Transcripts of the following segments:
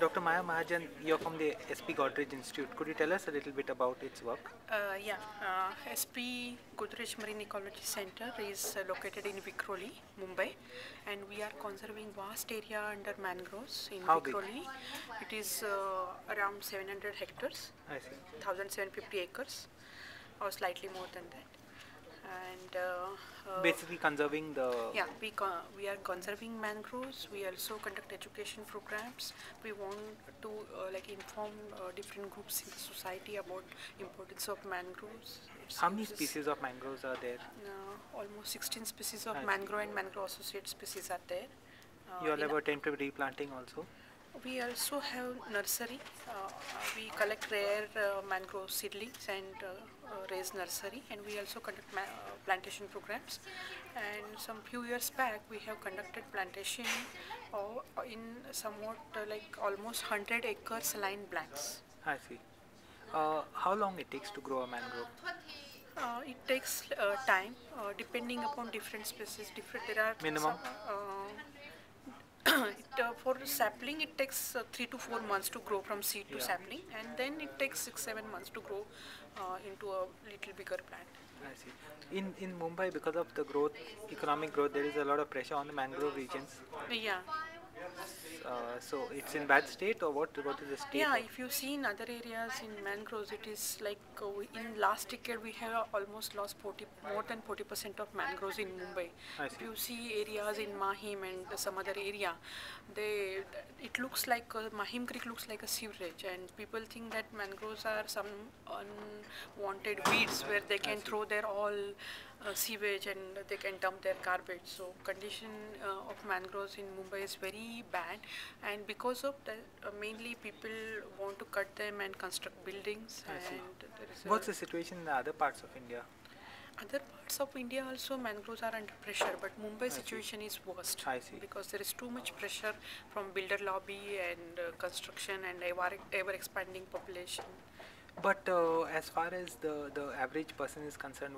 Dr. Maya Mahajan, you're from the SP Godrej Institute. Could you tell us a little bit about its work? SP Godrej Marine Ecology Center is located in Vikhroli, Mumbai, and we are conserving vast area under mangroves in How big? Vikhroli. It is around 700 hectares, I see. 1750 acres, or slightly more than that. And Basically conserving the... yeah, we are conserving mangroves. We also conduct education programs. We want to inform different groups in the society about importance of mangroves. How many species of mangroves are there? Almost 16 species of mangrove and mangrove associate species are there. You all ever tend to replanting also? We also have nursery. We collect rare mangrove seedlings and raise nursery, and we also conduct plantation programs. And some few years back, we have conducted plantation in somewhat almost 100 acres saline blanks. I see. How long it takes to grow a mangrove? It takes time, depending upon different species. There are minimum. For sapling, it takes 3 to 4 months to grow from seed to sapling, and then it takes 6-7 months to grow into a little bigger plant. I see. In Mumbai, because of the growth, economic growth, there is a lot of pressure on the mangrove regions. Yeah. So it's in bad state, or what is the state? Yeah, if you see in other areas in mangroves, it is like in last decade we have almost lost more than 40% of mangroves in Mumbai. If you see areas in Mahim and some other area, it looks like Mahim Creek looks like a sewerage, and people think that mangroves are some unwanted weeds where they can throw their all sewage and they can dump their garbage. So condition of mangroves in Mumbai is very bad, and because of that, mainly people want to cut them and construct buildings. What's the situation in the other parts of India? Other parts of India also mangroves are under pressure, but Mumbai situation is worst because there is too much pressure from builder lobby and construction and ever expanding population. But as far as the average person is concerned,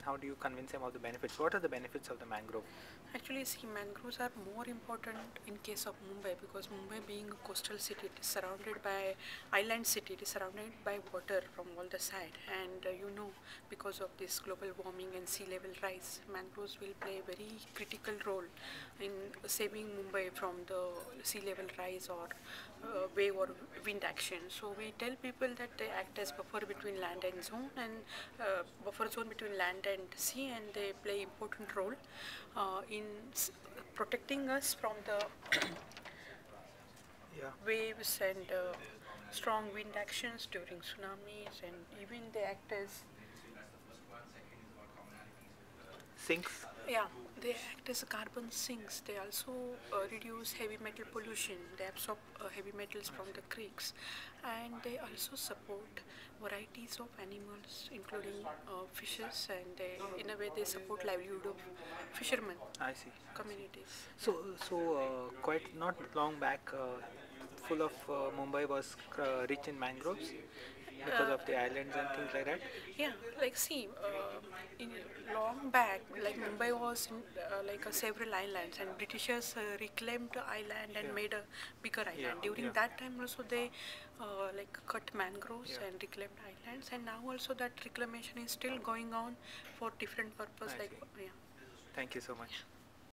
how do you convince them of the benefits? What are the benefits of the mangrove? Actually, see, mangroves are more important in case of Mumbai because Mumbai being a coastal city, it is surrounded by island city, it is surrounded by water from all the side, and because of this global warming and sea level rise, mangroves will play a very critical role in saving Mumbai from the sea level rise or wave or wind action. So we tell people that they act as buffer between land and zone, and buffer zone between land and sea, and they play important role in protecting us from the waves and strong wind actions during tsunamis, and even they act as sinks. Yeah, they act as carbon sinks. They also reduce heavy metal pollution. They absorb heavy metals from the creeks, and they also support varieties of animals, including fishes, and in a way they support livelihood of fishermen. I see. Communities. So quite not long back, full of Mumbai was rich in mangroves because of the islands and things like that. Yeah, in long back, Mumbai was in, several islands, and Britishers reclaimed the island and made a bigger island. During that time also they cut mangroves and reclaimed islands, and now also that reclamation is still going on for different purpose. Thank you so much.